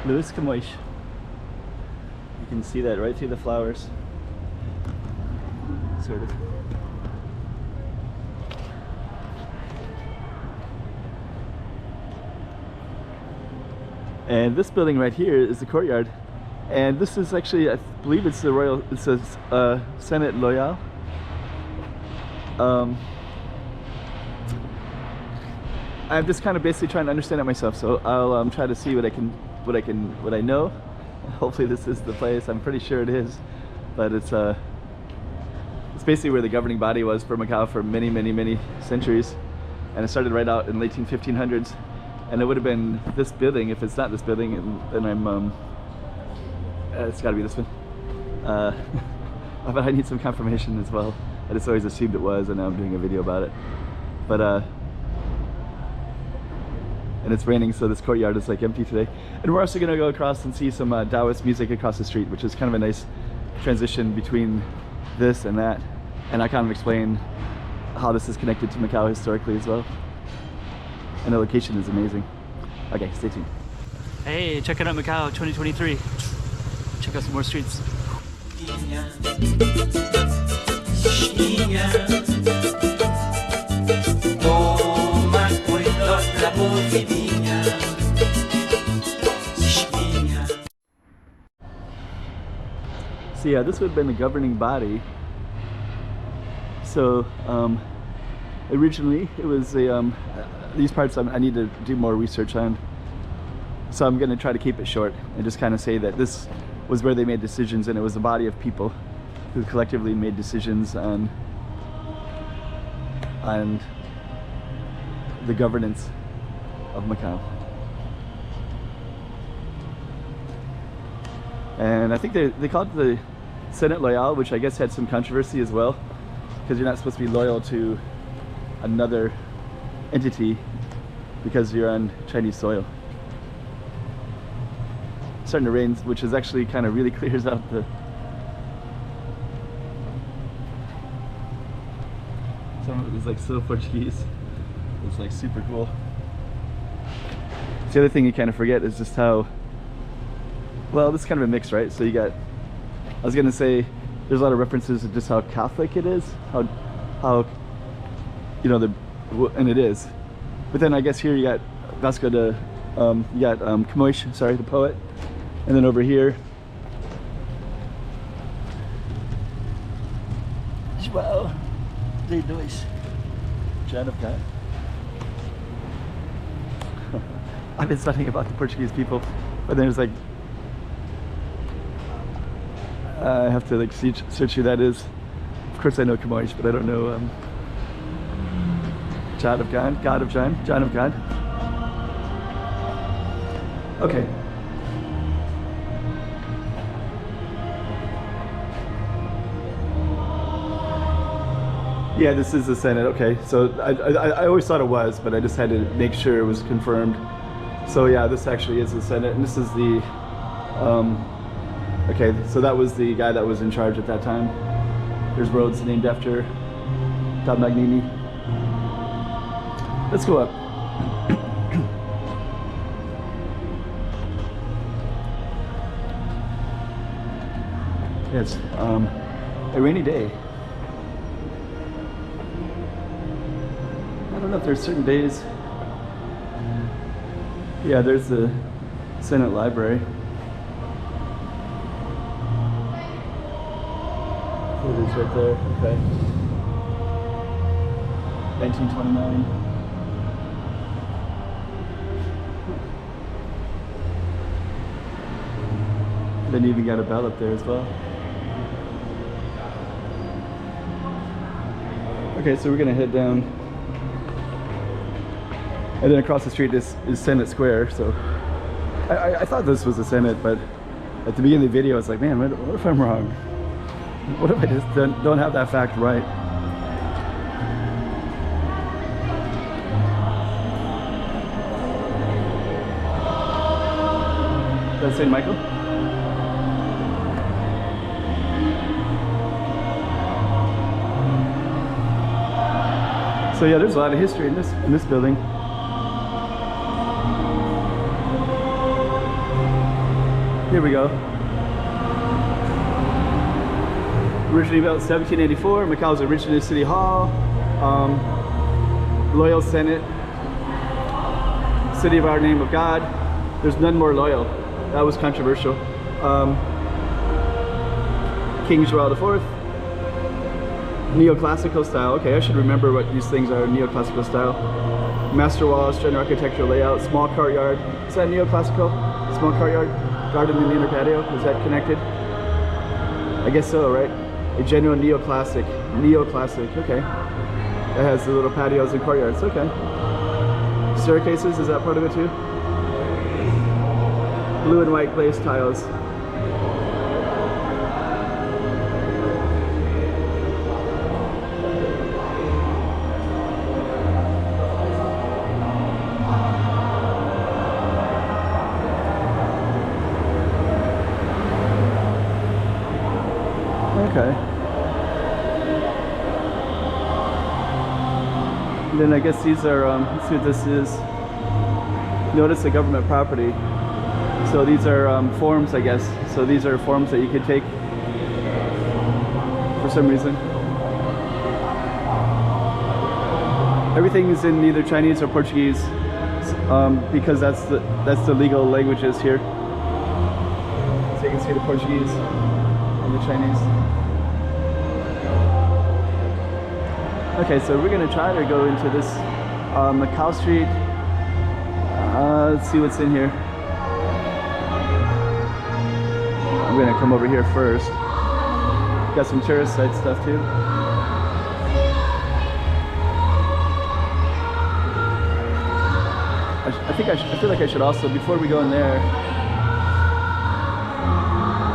Luis Camões. You can see that right through the flowers. Sort of. And this building right here is the courtyard. And this is actually, I believe it's the Royal, it says Senate Leal. I'm just kind of basically trying to understand it myself, so I'll try to see what I know. Hopefully this is the place. I'm pretty sure it is, but it's basically where the governing body was for Macau for many, many, many centuries, and it started right out in the late 1500s. And it would have been this building. If it's not this building, then I'm it's got to be this one. But I need some confirmation as well. I just always assumed it was, and now I'm doing a video about it. But and it's raining, so this courtyard is like empty today. And we're also gonna go across and see some Taoist music across the street, which is kind of a nice transition between this and that. And I kind of explain how this is connected to Macau historically as well. And the location is amazing. Okay, stay tuned. Hey, check out Macau 2023. Check out some more streets. So yeah, this would have been the governing body. So originally it was a these parts I need to do more research on, so I'm going to try to keep it short and just kind of say that this was where they made decisions, and it was a body of people who collectively made decisions on the governance of Macau. And I think they called it the Senate Loyal, which I guess had some controversy as well, because you're not supposed to be loyal to another entity because you're on Chinese soil. It's starting to rain, which is actually kind of really clears out the some of it is like so Portuguese. It's like super cool. The other thing you kind of forget is just how, well, this is kind of a mix, right? So you got, I was gonna say there's a lot of references to just how Catholic it is, how you know, and it is. But then I guess here you got Vasco de, you got Camões, sorry, the poet. And then over here, João de Dois, John of God. I've been studying about the Portuguese people, but then there's like, I have to like search who that is. Of course I know Camões, but I don't know John of God, God of John, John of God. Okay. Yeah, this is the Senate. Okay, so I always thought it was, but I just had to make sure it was confirmed. So yeah, this actually is the Senate, and this is the, okay, so that was the guy that was in charge at that time. There's roads named after Dom Magnini. Let's go up. It's a rainy day. I don't know if there's certain days. Yeah, there's the Senate Library. It is right there. Okay. 1929. Then you even got a bell up there as well. Okay, so we're gonna head down, and then across the street is Senate Square. So I thought this was the Senate, but at the beginning of the video, it's like, man, what if I'm wrong? What if I just don't have that fact right? That's St. Michael? So yeah, there's a lot of history in this building. Here we go. Originally built 1784, Macau's original city hall, loyal Senate, city of our name of God. There's none more loyal. That was controversial. King Joel IV. Neoclassical style. Okay, I should remember what these things are. Neoclassical style. Master walls, general architectural layout, small courtyard. Is that neoclassical? Small courtyard? Garden in the inner patio? Is that connected? I guess so, right? A genuine neoclassic. Neoclassic, okay. That has the little patios and courtyards, okay. Staircases, is that part of it too? Blue and white glazed tiles. Okay. And then I guess these are, let's see what this is. Notice the government property. So these are forms, I guess. So these are forms that you could take for some reason. Everything is in either Chinese or Portuguese because that's the legal languages here. So you can see the Portuguese and the Chinese. Okay, so we're gonna try to go into this Macau Street. Let's see what's in here. I'm gonna come over here first. Got some tourist site stuff too. I feel like I should also, before we go in there,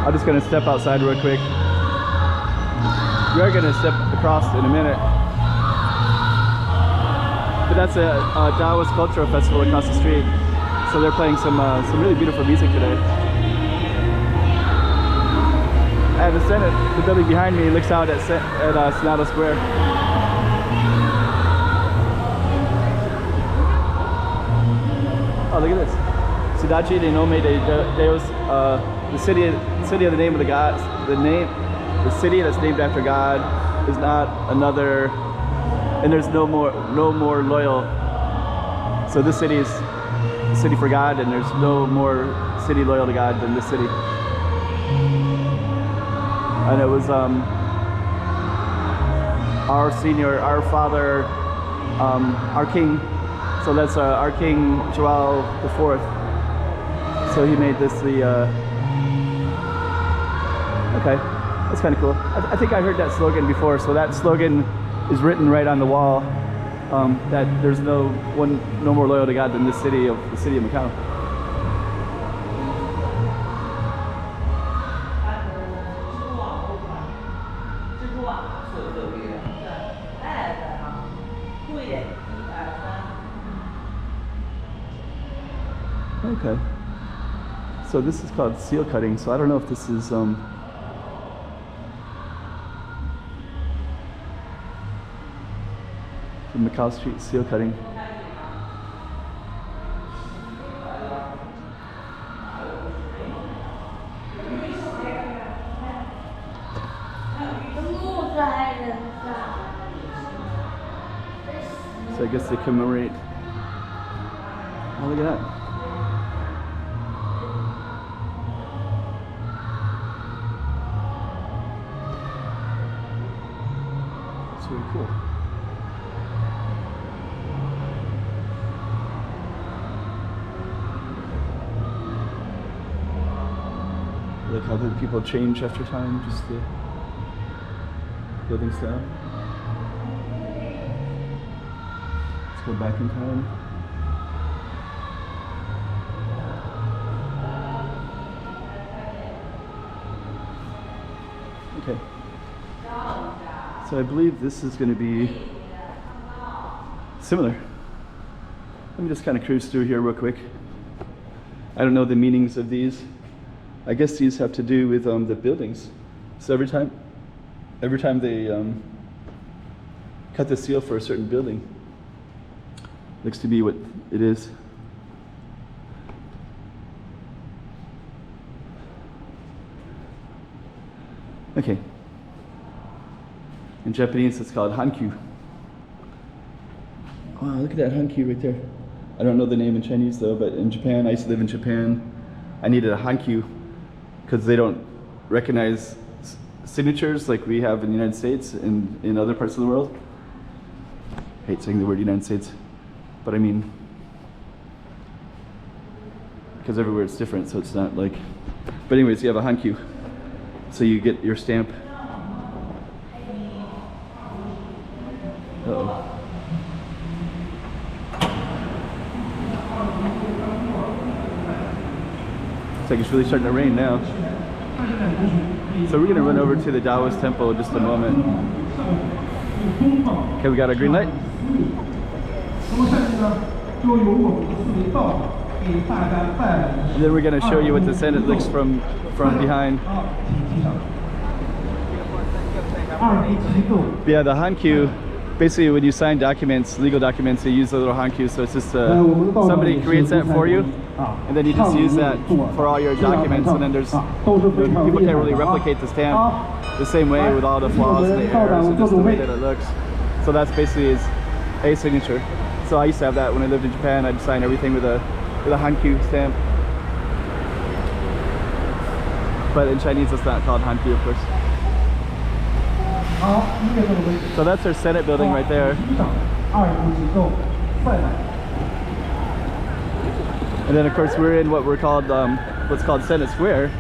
I'm just gonna step outside real quick. We are gonna step across in a minute. But that's a Taoist cultural festival across the street. So they're playing some really beautiful music today. And the Senate, the building behind me, looks out at Senado Square. Oh, look at this. Cidade de nome de Deus, the city of the name of the God. The city that's named after God is not another. And there's no more loyal. So this city is a city for God, and there's no more city loyal to God than this city. And it was our senior, our father, our king. So that's our King Joel IV. So he made this the. Okay, that's kind of cool. I think I heard that slogan before. So that slogan is written right on the wall, that there's no more loyal to God than the city of Macau. Okay. So this is called seal cutting. So I don't know if this is Macau Street seal cutting. So I guess they commemorate. Oh, look at that. That's really cool. Like how the people change after time, just the building style. Let's go back in time. Okay. So I believe this is going to be similar. Let me just kind of cruise through here real quick. I don't know the meanings of these. I guess these have to do with the buildings. So every time they cut the seal for a certain building, looks to be what it is. Okay. In Japanese, it's called hankyu. Wow, look at that hankyu right there. I don't know the name in Chinese though, but in Japan, I used to live in Japan. I needed a hankyu because they don't recognize signatures like we have in the United States and in other parts of the world. I hate saying the word United States, but I mean, because everywhere it's different, so it's not like, but anyways, you have a hankyu, so you get your stamp. Uh-oh. Looks like it's really starting to rain now. So we're gonna run over to the Taoist temple in just a moment. Okay, we got our green light. And then we're gonna show you what the Senate looks from behind. Yeah, the hankyu. Basically, when you sign documents, legal documents, you use a little hankyu. So it's just somebody creates that for you, and then you just use that for all your documents. And then there's people can't really replicate the stamp the same way with all the flaws and the errors and just the way that it looks. So that's basically a signature. So I used to have that when I lived in Japan. I'd sign everything with a hankyu stamp. But in Chinese, it's not called hankyu, of course. So that's our Senate building right there. And then of course we're in what we're called, what's called Senate Square.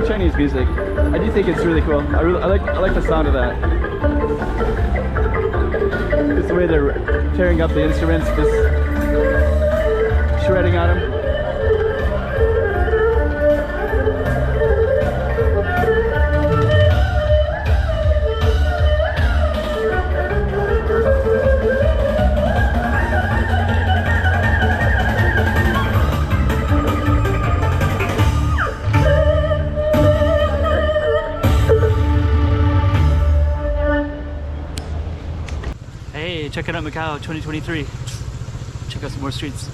Chinese music. I do think it's really cool. I like the sound of that. It's the way they're tearing up the instruments, just shredding on them. Checking out Macau 2023. Check out some more streets.